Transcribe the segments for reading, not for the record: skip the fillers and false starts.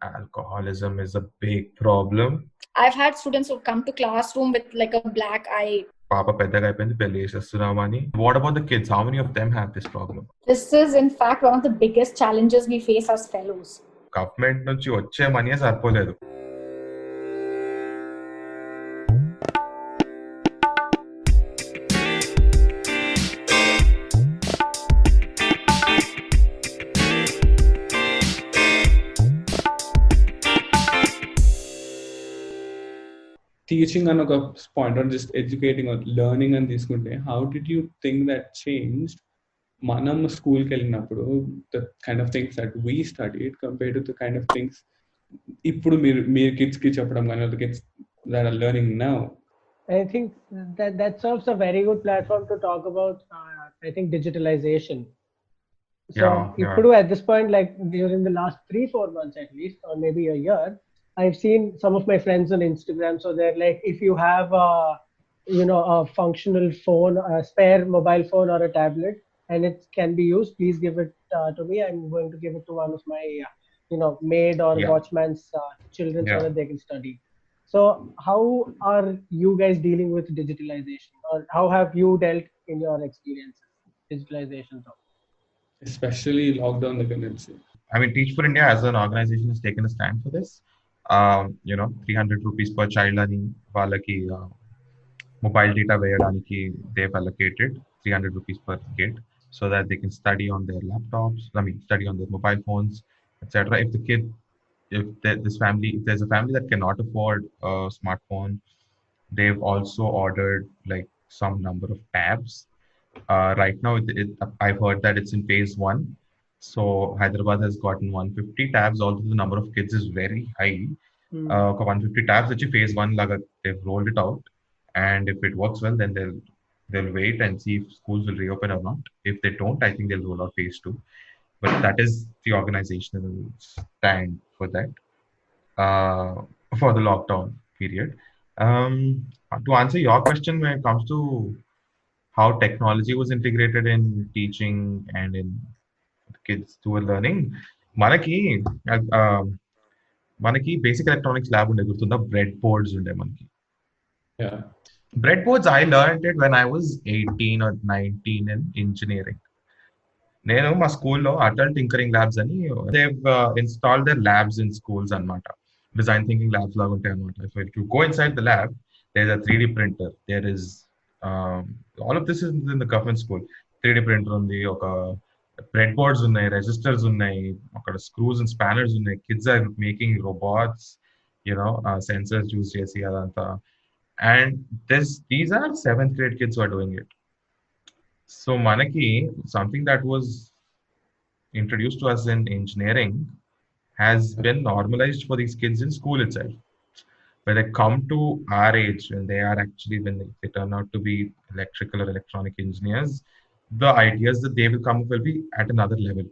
Alcoholism is a big problem. I've had students who come to classroom with like a black eye. Papa పెద్దగా అయిపోయింది పెళ్లి చేసేస్తున్నామని. What about the kids? How many of them have this problem? This is in fact one of the biggest challenges we face as fellows. Government నుంచి వచ్చే మనీయే సరిపోలేదు. Teaching and a point or just educating or learning and తీసుకుంటే how did you think that changed మనం స్కూల్కి వెళ్ళినప్పుడు the kind of things that we studied compared to the kind of things ఇప్పుడు మీరు కిడ్స్కి చెప్పడం కానీ the kids that are learning now? I think that serves a very good platform to talk about I think digitalization. So ఇప్పుడు at this point, like during the last 3-4 months at least, or maybe a year, I've seen some of my friends on Instagram. So they're like, if you have a functional phone, a spare mobile phone or a tablet, and it can be used, please give it to me. I'm going to give it to one of my maid or watchman's children so that they can study. So how are you guys dealing with digitalization, or how have you dealt in your experiences digitalization? Especially lockdown, the tendency. I mean, Teach for India as an organization has taken a stand for this. 300 rupees per child ani వాళ్ళకి mobile data వేయడానికి they've allocated 300 rupees per kid so that they can study on their laptops, study on their mobile phones, etc. If there's a family that cannot afford a smartphone, they've also ordered like some number of tabs. Right now, I've heard that it's in phase 1. So Hyderabad has gotten 150 tabs, although the number of kids is very high. 150 tabs, which phase 1 laga they've rolled it out, and if it works well, then they'll wait and see if schools will reopen or not. If they don't, I think they'll roll out phase 2. But that is the organizational stand for that, for the lockdown period. To answer your question, when it comes to how technology was integrated in teaching and in kids who were learning, మనకి basic electronics lab ఉండే గుర్తుందా? Bread boards ఉండే మనకి. Bread boards, I learned it when I was 18 or 19 in engineering. నేను మా స్కూల్లో Atal tinkering labs అని they've installed their labs in schools అన్నమాట. డిజైన్ థింకింగ్ ల్యాబ్స్ లాగా ఉంటాయి అన్నమాట. So if you go inside the lab, there's a 3D printer. There is all of this is in the government school. 3D printer ఉంది, ఒక bread boards ఉన్నాయి, registers ఉన్నాయి, అక్కడ screws and spanners ఉన్నాయి. Kids are making robots, sensors use చేసి అదంతా. And these are 7th grade kids who are doing it. So manaki, something that was introduced to us in engineering has been normalized for these kids in school itself. When they come to our age, when they turn out to be electrical or electronic engineers, the ideas that they will come up will be at another level.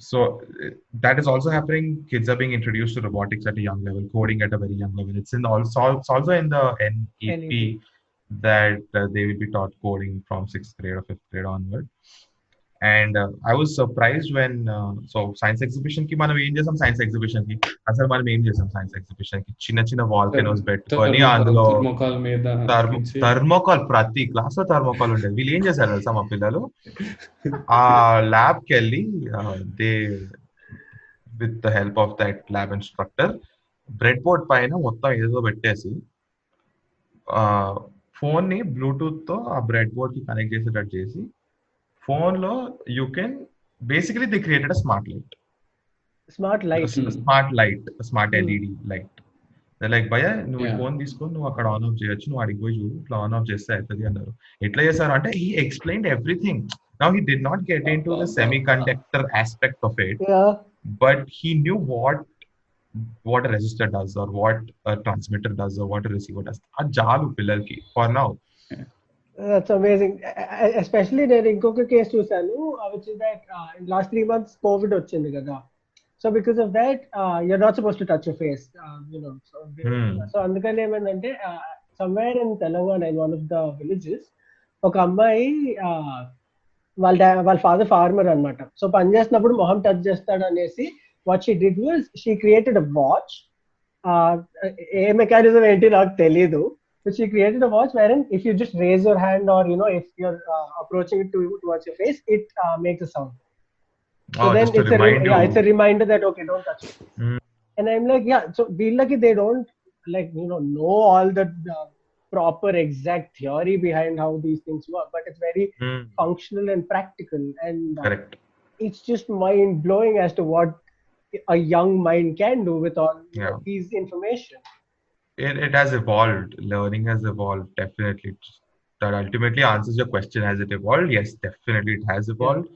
So that is also happening. Kids are being introduced to robotics at a young level, coding at a very young level. It's also in the NEP that they will be taught coding from 6th grade or 5th grade onward. And I was surprised when so science exhibition ki మనం ఏం చేసాం, science exhibition ki అసలు మనం ఏం చేసాం science exhibition ki చిన్న volcanoes పెట్టుకొని అందులో థర్మోకాల్, ప్రతి క్లాస్ లో థర్మోకాల్ ఉండేది. వీళ్ళు ఏం చేశారు తెలుసా మా పిల్లలు, ఆ ల్యాబ్ కి వెళ్ళి they with the help of that lab instructor bread board పైన మొత్తం ఏదో పెట్టేసి ఫోన్ ని బ్లూటూత్ తో ఆ బ్రెడ్ బోర్డ్ కి కనెక్ట్ చేసేటట్టు చేసి phone lo you can basically they created a smart light, a smart LED light. They're like, భయ్యా నువ్వు ఫోన్ తీసుకొని నువ్వు అక్కడ ఆన్ ఆఫ్ చేయొచ్చు, నువ్వు అడిగి పోయి చూడు, ఇట్లా ఆన్ ఆఫ్ చేస్తే అవుతుంది అన్నారు. ఎట్లా చేశారు అంటే he explained everything. Now he did not get into the semiconductor aspect of it, but he knew what a resistor does or what a transmitter does or what a receiver does. ఆ జాలు పిల్లలకి for now. That's amazing. Especially నేను ఇంకొక case చూసాను, which is that in last 3 months COVID వచ్చింది కదా. So because of that you're not supposed to touch your face, so అందుకని ఏమైందంటే somewhere in Telangana in one of the villages ఒక అమ్మాయి వాళ్ళ ఫాదర్ ఫార్మర్ అన్నమాట. సో పని చేస్తున్నప్పుడు మొహం టచ్ చేస్తాడు అనేసి what she did was she created a watch. A mechanism ఏంటి నాకు తెలీదు. So she created a watch wherein if you just raise your hand or if you're approaching it towards your face, it makes a sound. So then just to it's remind you. it's a reminder that okay, don't touch it. And I'm like, yeah. So Veelaki, they don't like know all the proper exact theory behind how these things work, but it's very functional and practical, and Correct. it's just mind blowing as to what a young mind can do with all these information. It has evolved. Learning has evolved, definitely. That ultimately answers your question. Has it evolved? Yes, definitely it has evolved.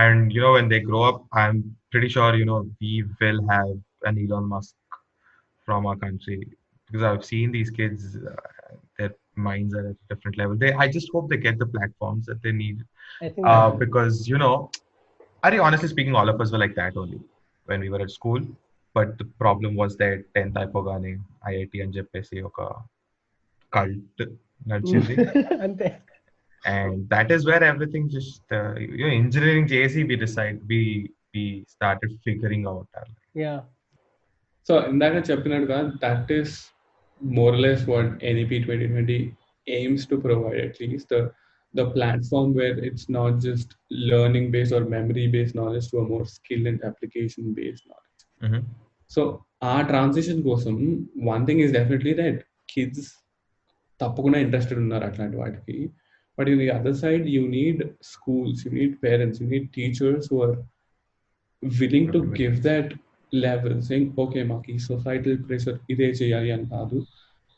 And when they grow up, I'm pretty sure we will have an Elon Musk from our country, because I've seen these kids, their minds are at a different level. I just hope they get the platforms that they need. I think because honestly speaking, all of us were like that only when we were at school. But the problem was that 10th అయిపోగానే IIT అని చెప్పేసి ఒక cult నడిచింది. అంతే. And that is where everything just engineering JC we started figuring out our life. Yeah. So ఇందాక చెప్పినట్టుగా that is more or less what NEP 2020 aims to provide, at least the platform where it's not just learning based or memory based knowledge to a more skill and application based knowledge. So our transition కోసం one thing is definitely that kids తప్పకుండా interested ఉన్నారు అట్లాంటి వాటికి. But on the other side, you need schools, you need parents, you need teachers who are willing to give that level, saying, okay, maki societal pressure ide cheyali ani kaadu,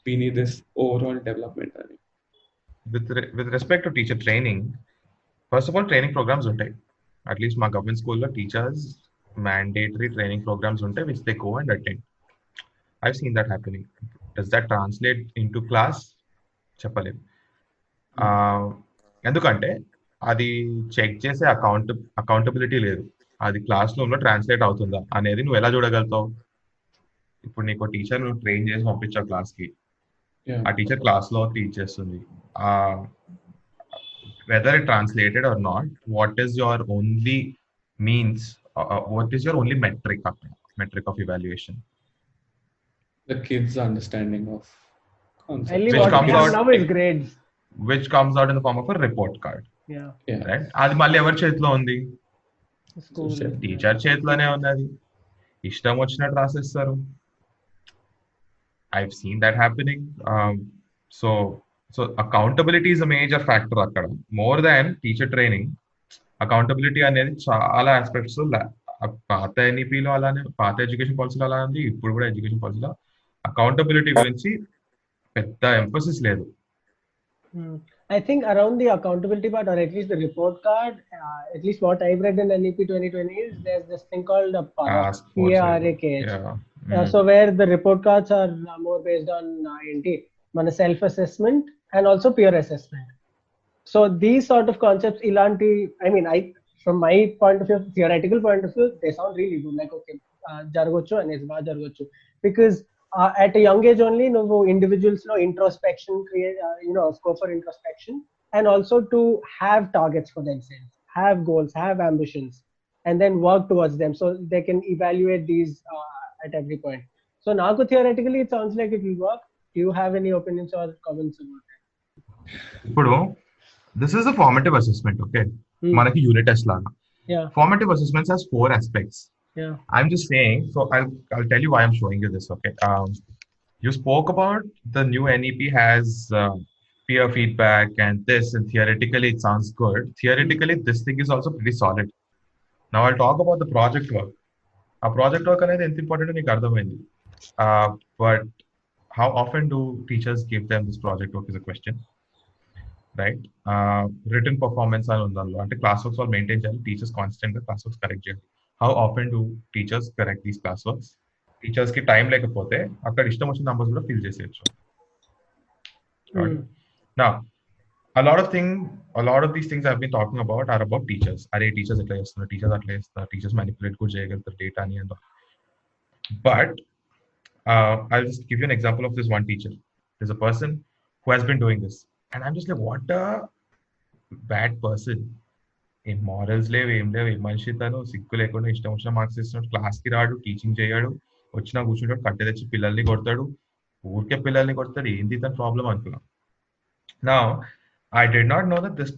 we need this overall development ani. With respect to teacher training, first of all, training programs untai. At least my government school lo teachers mandatory training programs untai which they go and attend. I've seen that happening. Does that translate into class? చెప్పలేం. ఎందుకంటే అది check చేసే accountability లేదు. అది class room లో translate అవుతుందా అనేది నువ్వు ఎలా చూడగలుగుతావు? ఇప్పుడు నీకు టీచర్ నువ్వు ట్రైన్ చేసి పంపించావు క్లాస్ కి, ఆ టీచర్ క్లాస్ లో టీచ్ చేస్తుంది. Whether it translated or not, what is your only means, what is your only metric of evaluation? The kids' understanding of concepts. Which comes out now is grades. Which comes out in the form of a report card. Yeah. Right? అది మళ్ళీ ఎవరి చేతిలో ఉంది? Teacher చేతిలోనే ఉన్నది. ఇష్టం వచ్చినట్టు రాసేస్తారు. I've seen that happening. So accountability is a major factor అక్కడ. More than teacher training, accountability అనేది చాలా ఆస్పెక్ట్స్ పాత ఎన్ఈపిలో అలానే, పాత ఎడ్యుకేషన్ పాలసీలో అలా ఉంది, ఇప్పుడు కూడా ఎడ్యుకేషన్ పాలసీలో అకౌంటబిలిటీ గురించి పెద్ద ఎంఫసిస్ లేదు. I think around the accountability part, or at least the report card, at least what I've read in NEP 2020 is there's this thing called a PARAKH. So where the report cards are more based on మన self-assessment and also peer assessment. So these sort of concepts, ilanti, I mean, from my point of view, theoretical point of view, they sound really good. Like, okay, జరగొచ్చు అనేది బాగా జరగొచ్చు. Because at a young age only, individuals know introspection, create, scope for introspection, and also to have targets for themselves, have goals, have ambitions, and then work towards them, so they can evaluate these at every point. So now, theoretically, it sounds like it will work. Do you have any opinions or comments about it? ఇప్పుడు this is a formative assessment, okay? Manaki unit test laga. Yeah. Formative assessments has 4 aspects. Yeah. I'm just saying, so I'll tell you why I'm showing you this, okay? You spoke about the new NEP has peer feedback and this, and theoretically it sounds good. Theoretically, this thing is also pretty solid. Now I'll talk about the project work. A project work అనేది ఎంత important నీకు అర్థమైంది. But how often do teachers give them this project work is a question, right? Written performance అని ఉండాలి, అంటే class works వాళ్ళు maintain చేయాలి, teachers constant గా క్లాస్ వర్క్స్ కరెక్ట్ చేయాలి. How often do teachers correct these classworks? Teachers ki time lekapothe akkada ishtam vachina numbers kuda fill cheseyochu. Now a lot of these things I've been talking about are about teachers. Are teachers etla chestunnaru, teachers atla chestunnaru, teachers manipulate kuda cheyagaltaru data ni and all. But I'll just give you an example of this one teacher. There's a person who has been doing this, and I'm just like, what a bad person. ఏం morals లేవు, ఏం లేవు, ఏం మనిషి తను, సిగ్గు లేకుండా ఇష్టం వచ్చిన మార్క్స్ ఇస్తున్నాడు, క్లాస్ కి రాడు, టీచింగ్ చేయడు, వచ్చినా కూర్చుంటాడు, కట్టె తెచ్చి పిల్లల్ని కొడతాడు, ఊరికే పిల్లల్ని కొడతాడు, ఏంది తన ప్రాబ్లం అనుకున్నాం. Now, I did not know that this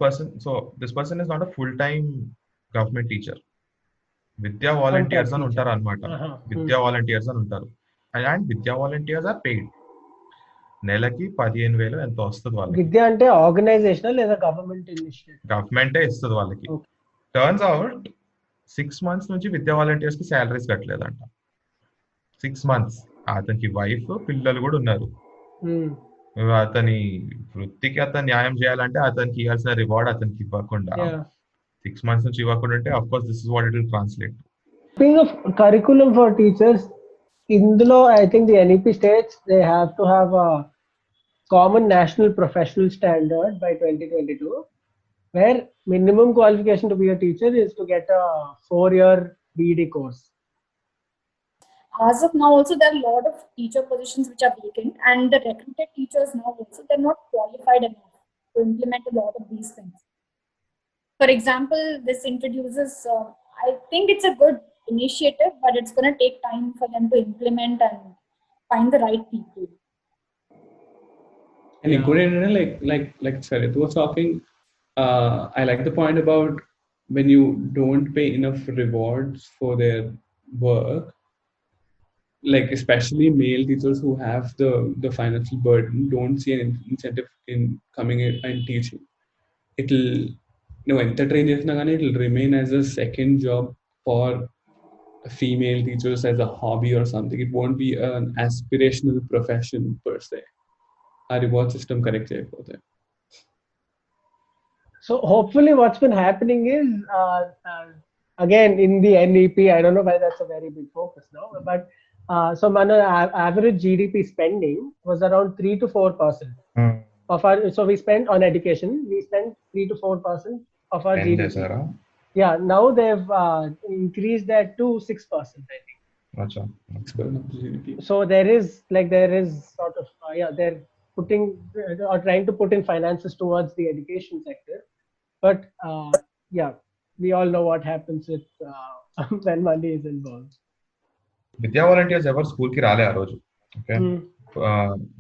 person is not a full-time government teacher. విద్యా వాలంటీర్స్ అని ఉంటారు అనమాట. విద్యా వాలంటీర్స్ అని ఉంటారు. అండ్ విద్యా వాలంటీర్స్ ఆర్ పెయిడ్. నెలకి 15,000 ఎంత వస్తుంది వాళ్ళకి. విద్య అంటే ఆర్గనైజేషన్ లేదా గవర్నమెంట్ ఇనిషియేటివ్? గవర్నమెంటే ఇస్తుంది వాళ్ళకి. టర్న్స్ అవుట్ 6 months నుంచి విద్యా వాలంటీర్స్ కి శాలరీస్ కట్టలేదంట. 6 months. అతనికి వైఫ్, పిల్లలు కూడా ఉన్నారు. అతని వృత్తికి అతను న్యాయం చేయాలంటే అతనికి ఇవ్వాల్సిన రివార్డ్ అతనికి ఇవ్వకుండా 6 months నుంచి ఇవ్వకుండా ఉంటే of course this is what it will translate. Speaking of curriculum for teachers, ఇందులో I think the NEP states they have to have a common national professional standard by 2022 where minimum qualification to be a teacher is to get a 4-year BEd course. As of now also there are a lot of teacher positions which are vacant, and the recruited teachers now also they're not qualified enough to implement a lot of these things. For example, this introduces I think it's a good initiative, but it's going to take time for them to implement and find the right people. And like Sarit was talking, I like the point about when you don't pay enough rewards for their work, like especially male teachers who have the financial burden don't see an incentive in coming in and teaching. It'll enter train chesina gaani it'll remain as a second job for female teachers as a hobby or something. It won't be an aspirational profession per se. Our reward system correct cheyapothe. So hopefully what's been happening is again in the NEP, I don't know why that's a very big focus now, but so మన average GDP spending was around 3 to 4% of our, so we spend on education, we spend 3 to 4% of our GDP. Yeah, now they've increased that to 6%, I think. Acha. So there is sort of they're putting or trying to put in finances towards the education sector, but we all know what happens with when money is involved. విద్యా volunteers ఎవరు school కి రాలే ఆ రోజు. Okay,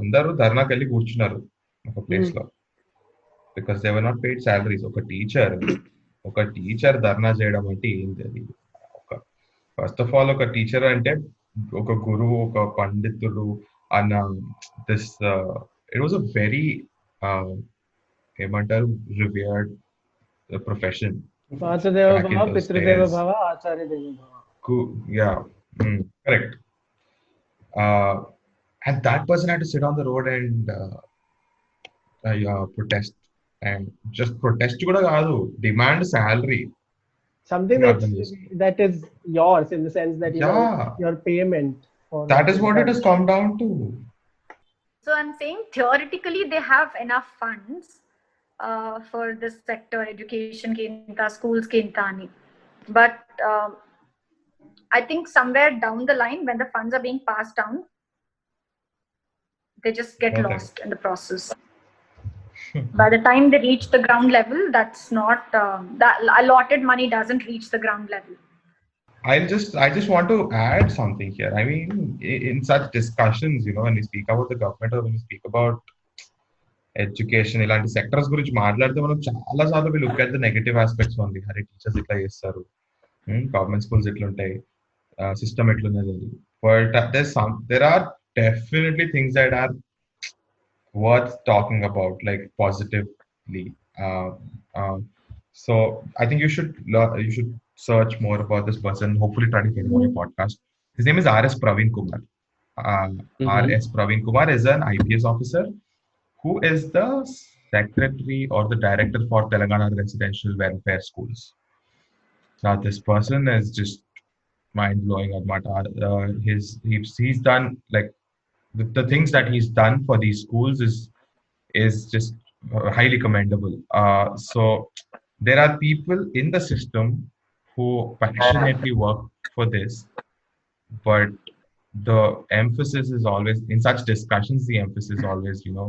అందరూ ధర్నాకి వెళ్ళి కూర్చున్నారు ఒక ప్లేస్ లో, because they were not paid salaries. ఒక టీచర్ ధర్నా చేయడం అంటే ఏంటి అది? ఫస్ట్ ఆఫ్ ఆల్ ఒక టీచర్ అంటే ఒక గురువు, ఒక పండితుడు అన్న this it was a very ఏమంటారు రివర్డ్ ప్రొఫెషన్. మాతృదేవ భవ, పితృదేవ భవ, ఆచార్య దేవ భవ. Yeah. Correct. And that person had to sit on the road and protest, and just protest kuda kaadu, demand salary, something that is yours in the sense that you know your payment for that is what it has come down to. So I'm saying theoretically they have enough funds for this sector, education ke inta, schools ke inta ani, but I think somewhere down the line when the funds are being passed down, they just get lost in the process. By the time they reach the ground level, that's not that allotted money doesn't reach the ground level. I just want to add something here. I mean, in such discussions, you know, when we speak about the government or when we speak about education, ఇలాంటి sectors గురించి మాట్లాడితే మనం చాలా సార్లు we look at the negative aspects only. Hare teachers ఇట్లా చేస్తారు, government schools ఎట్లుంటాయి, system ఎట్లున్నది. But there are definitely things that are worth talking about, like positively. So I think you should search more about this person, hopefully try to get him on your podcast. His name is R.S. Praveen Kumar. R.S. Praveen Kumar is an IPS officer who is the secretary or the director for Telangana Residential Welfare Schools. Now this person is just mind-blowing. He's done like the things that he's done for these schools is just highly commendable. So there are people in the system who passionately work for this, but the emphasis is always in such discussions. The emphasis always, you know,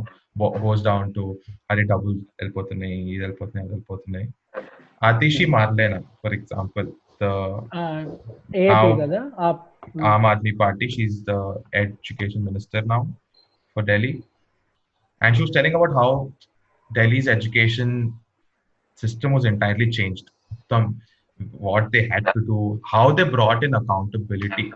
goes down to double helpothunai. Atishi Marlena, for example, the AAP now kada? Aam Aadmi Party, she's the education minister now for Delhi. And she was telling about how Delhi's education system was entirely changed. What they had to do, how they brought in accountability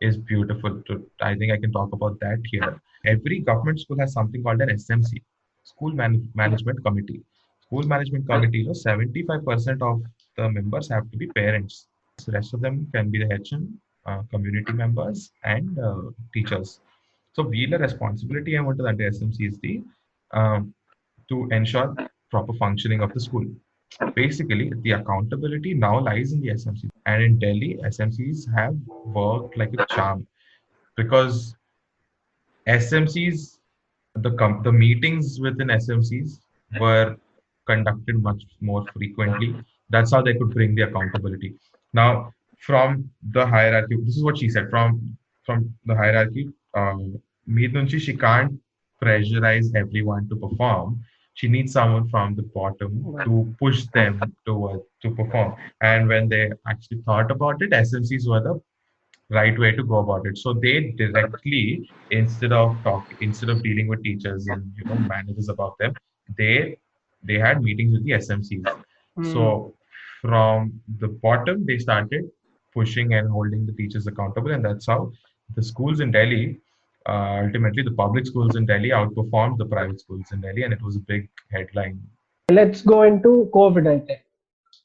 is beautiful. I think I can talk about that here. Every government school has something called an SMC, School Management Committee. School Management Committee, 75% of the members have to be parents. The rest of them can be the HM, community members, and teachers. So, వీళ్ళ responsibility ఏముంటుందంటే SMC is to ensure proper functioning of the school. Basically, the accountability now lies in the SMC. And in Delhi, SMCs have worked like a charm because SMCs, the meetings within SMCs were conducted much more frequently. That's how they could bring the accountability. Now, from the hierarchy, this is what she said. From the hierarchy, Meet Nunchi, she can't pressurize everyone to perform. She needs someone from the bottom to push them to perform. And when they actually thought about it, SMCs were the right way to go about it. So they directly, instead of dealing with teachers and managers about them, they had meetings with the SMCs. So from the bottom, they started pushing and holding the teachers accountable, and that's how the schools in Delhi, ultimately the public schools in Delhi outperformed the private schools in Delhi, and it was a big headline. Let's go into COVID, I think.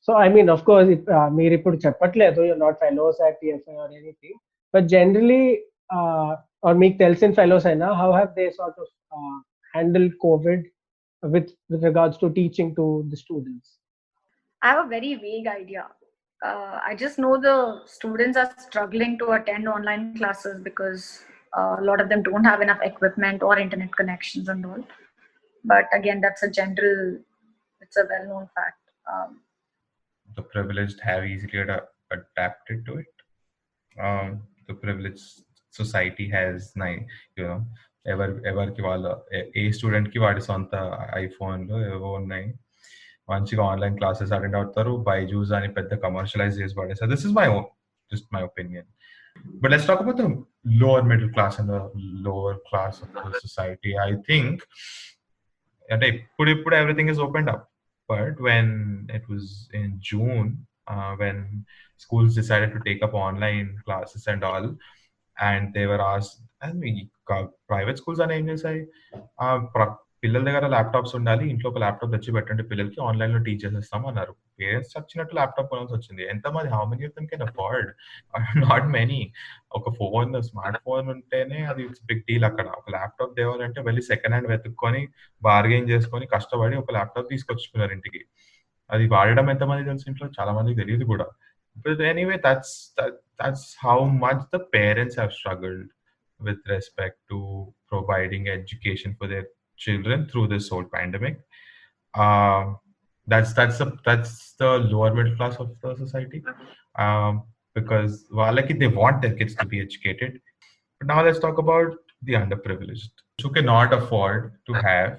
So, I mean, of course, మీరు ఇప్పుడు చెప్పట్లేదు, you're not fellows at TFI or anything, but generally, or మీకు తెలిసిన fellows అయినా, how have they sort of handled COVID with regards to teaching to the students? I have a very vague idea. I just know the students are struggling to attend online classes because a lot of them don't have enough equipment or internet connections and all. But again, it's a well-known fact. The privileged have easily adapted to it. The privileged society has, ఎవరికి వాళ్ళ ఏ స్టూడెంట్కి వాడి సొంత ఐఫోన్లు ఏవో ఉన్నాయి, మంచిగా online classes attend అవుతారు. బైజూస్ అని పెద్ద కమర్షియలైజ్ చేసి పడేస్తారు. This is my opinion. But let's talk about the lower middle class and the lower class of the society. I think everything is opened up. But when it was in June, when schools decided to take up online classes and all, and they were asked, private schools are ఏం చేశాయి, పిల్లల దగ్గర laptops ఉండాలి, ఇంట్లో ఒక laptop తెచ్చి పెట్టండి పిల్లలకి, ఆన్లైన్ లో టీచ్ చేసేస్తాం అన్నారు. పేరెంట్స్ వచ్చినట్టు ల్యాప్టాప్ కొనాల్సి వచ్చింది. ఎంతమంది, how many of them can afford? Not many. ఒక ఫోన్, స్మార్ట్ ఫోన్ ఉంటేనే అది బిగ్ డీల్. అక్కడ ఒక ల్యాప్టాప్ తేవాలంటే వెళ్ళి సెకండ్ హ్యాండ్ వెతుక్కొని బార్గెన్ చేసుకొని కష్టపడి ఒక ల్యాప్టాప్ తీసుకొచ్చుకున్నారు ఇంటికి. అది వాడడం ఎంతమంది తెలుసు ఇంట్లో? చాలా మందికి తెలియదు కూడా. But anyway, that's how much the parents have struggled with respect to providing education for their children through this whole pandemic. That's the lower middle class of the society, because they want their kids to be educated. But now let's talk about the underprivileged, who cannot afford to have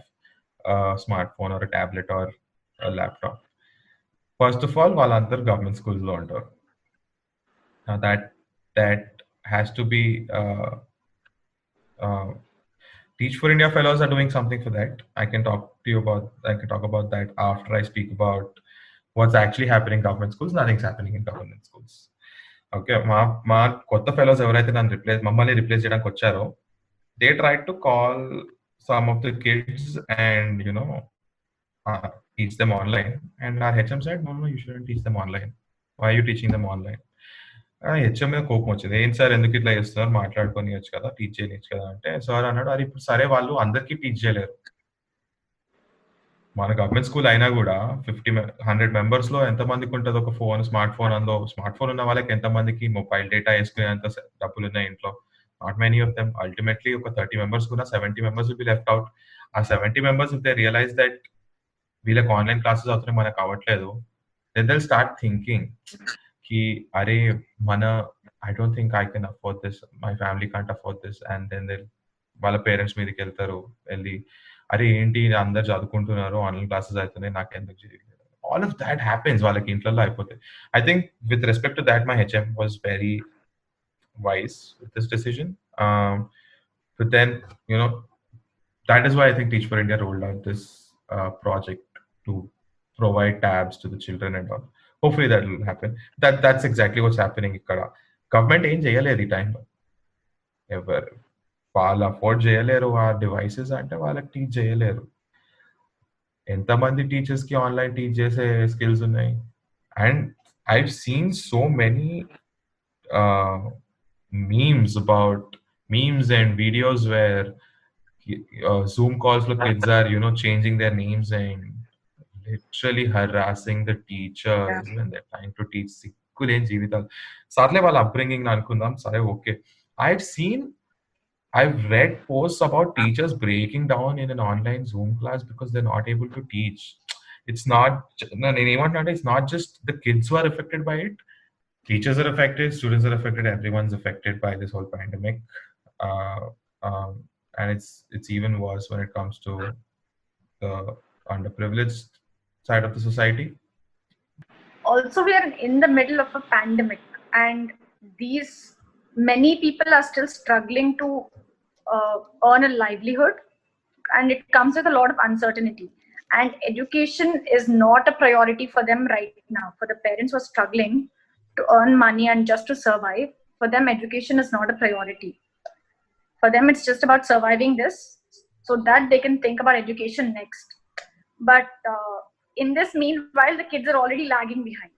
a smartphone or a tablet or a laptop. First of all, వాళ్ళందరూ government స్కూల్స్లో ఉంటారు. Now that has to be Teach for India fellows are doing something for that. I can talk about that after I speak about what's actually happening in government schools. Nothing's happening in government schools. Okay, మా కొత్త fellows ఎవరైతే మమ్మల్ని replace చేయడానికి వచ్చారో, they tried to call some of the kids and teach them online, and our HM said, no, you shouldn't teach them online. Why are you teaching them online? HM మీద కోపం వచ్చింది. ఏంటి sir ఎందుకు ఇట్లా చేస్తున్నారు, మాట్లాడుకొని వచ్చు కదా, టీచ్ చేయవచ్చు కదా అంటే, సార్ అన్నాడు, అది ఇప్పుడు సరే వాళ్ళు అందరికీ టీచ్ చేయలేరు. మన గవర్నమెంట్ స్కూల్ అయినా కూడా 100 మెంబర్స్ లో ఎంతమందికి ఉంటుంది ఒక ఫోన్, స్మార్ట్ ఫోన్? అందులో స్మార్ట్ ఫోన్ ఉన్న వాళ్ళకి ఎంతమందికి మొబైల్ డేటా వేసుకునేంత డబ్బులు ఉన్నాయి ఇంట్లో? Not many of them. Ultimately ఒక 30 మెంబర్స్ కూడా 70 members will be left out. ఆ 70 members if they realize that వీళ్ళకి ఆన్లైన్ క్లాసెస్ అవుతున్నాయి, మనకు అవ్వట్లేదు, then they will start thinking ki are I don't think I can afford this, my family can't afford this, and then వాళ్ళ parents మీదకి వెళ్తారు, వెళ్ళి అరే ఏంటి అందరు చదువుకుంటున్నారు, ఆన్లైన్ క్లాసెస్ అవుతున్నాయి, నాకు ఎందుకు చేయలేదు. all of that happens వాళ్ళకి ఇంట్లో అయిపోతాయి. I think with respect to that, my HM was very wise with this decision. But then, that is why I think Teach for India rolled out this project to provide tabs to the children and all. Hopefully that will happen. That's exactly what's happening ikkada. Government ఏం చేయలేదు ఈ టైంలో. ఎవరు వాళ్ళు afford చేయలేరు ఆ devices అంటే వాళ్ళకి టీచ్ చేయలేరు. ఎంతమంది టీచర్స్ కి ఆన్లైన్ టీచ్ చేసే స్కిల్స్ ఉన్నాయి. And I've seen so many memes and videos where Zoom calls లో kids are changing their names and literally harassing the teachers when they're trying to teach. సిక్కులేని జీవితాలు. సర్లే వాళ్ళ upbringing అనుకుందాం, సరే okay. I've read posts about teachers breaking down in an online Zoom class because they're not able to teach. It's not just the kids who are affected by it. Teachers are affected, students are affected, everyone's affected by this whole pandemic. And it's even worse when it comes to the underprivileged side of the society. Also, we are in the middle of a pandemic, and many people are still struggling to earn a livelihood, and it comes with a lot of uncertainty. And education is not a priority for them right now. For the parents who are struggling to earn money and just to survive, for them education is not a priority. For them it's just about surviving this so that they can think about education next. But in this meanwhile, the kids are already lagging behind.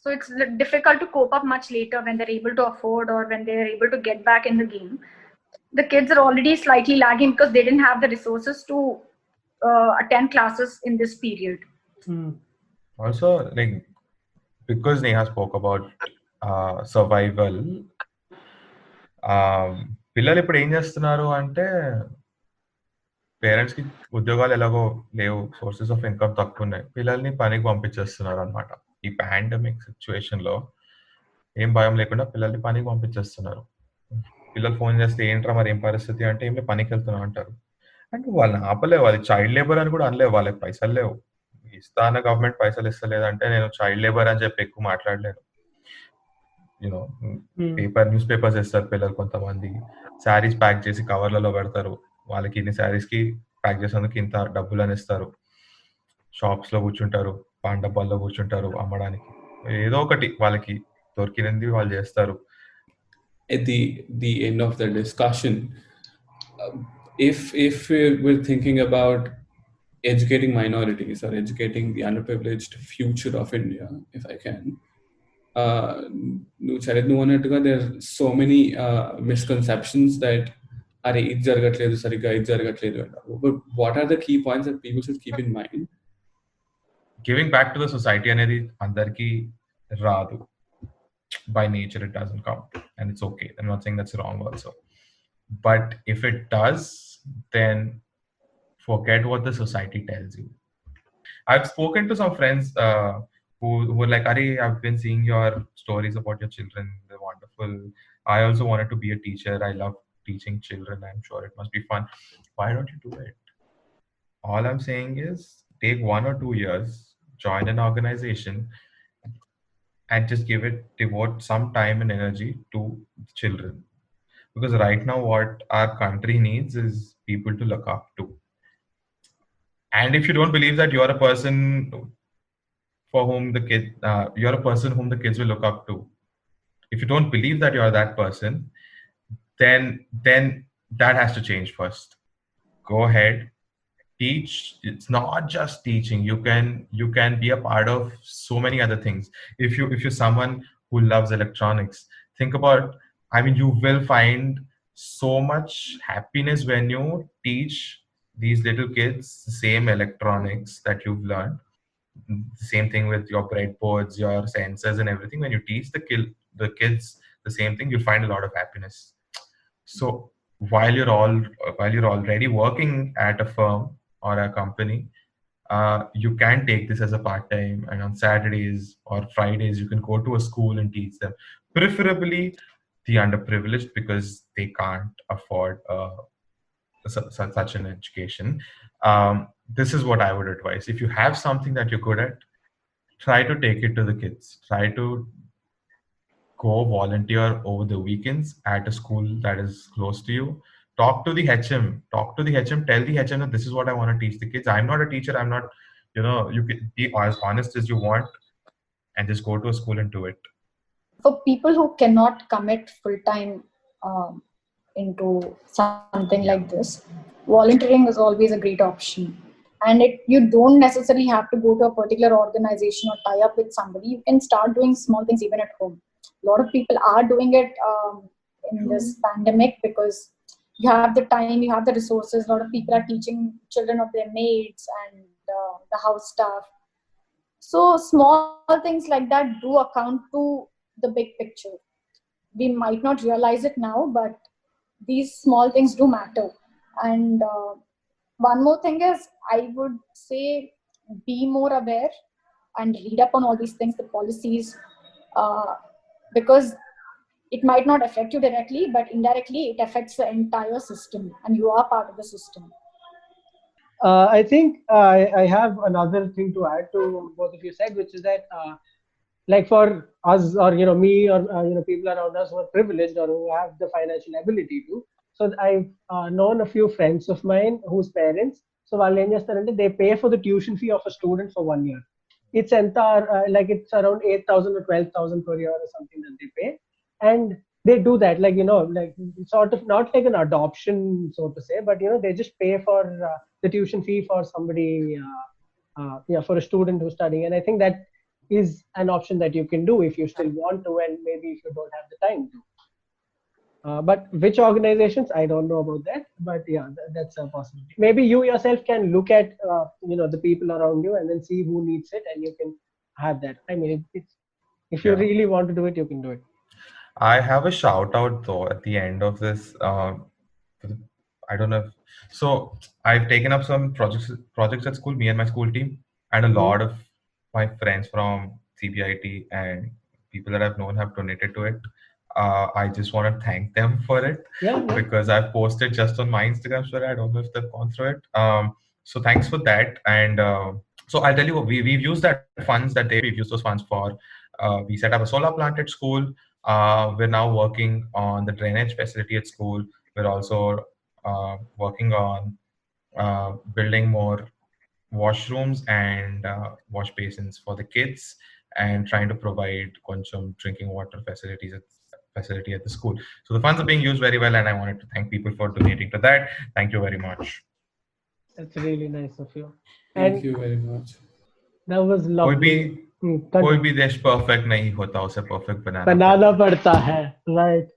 So it's difficult to cope up much later when they're able to afford or when they're able to get back in the game. The kids are already slightly lagging because they didn't have the resources to attend classes in this period. Also, because Neha spoke about survival, పిల్లలు ఇప్పుడు ఏం చేస్తున్నారు అంటే, పేరెంట్స్కి ఉద్యోగాలు ఎలాగో లేవు, sources of income తక్కువ ఉన్నాయి, పిల్లల్ని పనికి పంపించేస్తున్నారు అనమాట. ఈ పాండమిక్ సిచ్యువేషన్ లో ఏం భయం లేకుండా పిల్లల్ని పనికి పంపించేస్తున్నారు. పిల్లలు ఫోన్ చేస్తే ఏంట్రా మరి ఏం పరిస్థితి అంటే, ఏం పనికి వెళ్తున్నా అంటారు. అంటే వాళ్ళని ఆపలేవు, అది చైల్డ్ లేబర్ అని కూడా అనలేవు, వాళ్ళకి పైసలు లేవు. ఇస్తాన గవర్నమెంట్ పైసలు ఇస్తలేదంటే నేను చైల్డ్ లేబర్ అని చెప్పి ఎక్కువ మాట్లాడలేను. న్యూస్ పేపర్స్ ఇస్తారు పిల్లలు, కొంతమంది శారీస్ ప్యాక్ చేసి కవర్లలో పెడతారు, వాళ్ళకి ఇన్ని శారీస్ కి ప్యాక్ చేసేందుకు ఇంత డబ్బులు అని ఇస్తారు. షాప్స్ లో కూర్చుంటారు, పాన్ డబ్బాల్లో కూర్చుంటారు అమ్మడానికి, ఏదో ఒకటి వాళ్ళకి దొరికినది వాళ్ళు చేస్తారు. At the end of the discussion, if we're thinking about educating minorities or educating the underprivileged future of India, if I can, నువ్వు అన్నట్టుగా there are so many misconceptions that అరే ఇది జరగట్లేదు సరిగ్గా, ఇది జరగట్లేదు అంటారు. But what are the key points that people should keep in mind? Giving back to the society అనేది అందరికీ రాదు. By nature it doesn't come, and it's okay. I'm not saying that's wrong also, but if it does, then forget what the society tells you. I've spoken to some friends who were like, "Are, I've been seeing your stories about your children, they're wonderful. I also wanted to be a teacher. I love teaching children. I'm sure it must be fun. Why don't you do it?" All I'm saying is take 1 or 2 years, join an organization, and just devote some time and energy to children. Because right now what our country needs is people to look up to. And if you don't believe that you're a person for whom you're a person whom the kids will look up to, if you don't believe that you're that person, then that has to change first. Go ahead, teach. It's not just teaching. You can be a part of so many other things. If you're someone who loves electronics, think about, you will find so much happiness when you teach these little kids the same electronics that you've learned. The same thing with your breadboards, your sensors and everything. When you teach the kids the same thing, you'll find a lot of happiness. So while you're already working at a firm or a company, you can take this as a part-time, and on Saturdays or Fridays you can go to a school and teach them, preferably the underprivileged, because they can't afford such an education. this is what I would advise. If you have something that you're good at, try to take it to the kids. Try to go volunteer over the weekends at a school that is close to you. Talk to the HM. Talk to the HM. Tell the HM that this is what I want to teach the kids. I'm not a teacher. I'm not, you can be as honest as you want and just go to a school and do it. For people who cannot commit full time into something like this, volunteering is always a great option. And you don't necessarily have to go to a particular organization or tie up with somebody. You can start doing small things even at home. A lot of people are doing it in this pandemic because you have the time, you have the resources. A lot of people are teaching children of their maids and the house staff. So small things like that do account to the big picture. We might not realize it now, but these small things do matter. And one more thing is, I would say, be more aware and read up on all these things, the policies, because it might not affect you directly, but indirectly it affects the entire system, and you are part of the system. I think I have another thing to add to both of you said, which is that like for us or me or people around us who are privileged or who have the financial ability to. So I've known a few friends of mine whose parents, so they pay for the tuition fee of a student for 1 year. It's entire it's around 8,000 or 12,000 per year or something that they pay, and they do that sort of not like an adoption, so to say, but they just pay for the tuition fee for somebody, for a student who's studying, and I think that is an option that you can do if you still want to, and maybe if you don't have the time to. But which organizations, I don't know about that, but yeah, that's a possibility. Maybe you yourself can look at the people around you and then see who needs it, and you can have that. I mean, if you really want to do it, you can do it. I have a shout out though at the end of this. I don't know. So I've taken up some projects at school, me and my school team, and a lot of my friends from CBIT and people that I've known have donated to it. I just want to thank them for it because I've posted just on my Instagram story. I don't know if they've gone through it. So thanks for that. And so I'll tell you what, we've used we've used those funds for, we set up a solar plant at school. We're now working on the drainage facility at school. We're also working on building more washrooms and wash basins for the kids, and trying to provide drinking water facility at the school. So the funds are being used very well, and I wanted to thank people for donating to that. Thank you very much. That's really nice of you. Thank you very much. That was lovely. कोई भी देश perfect नहीं होता, उसे perfect बनाना पड़ता है, right?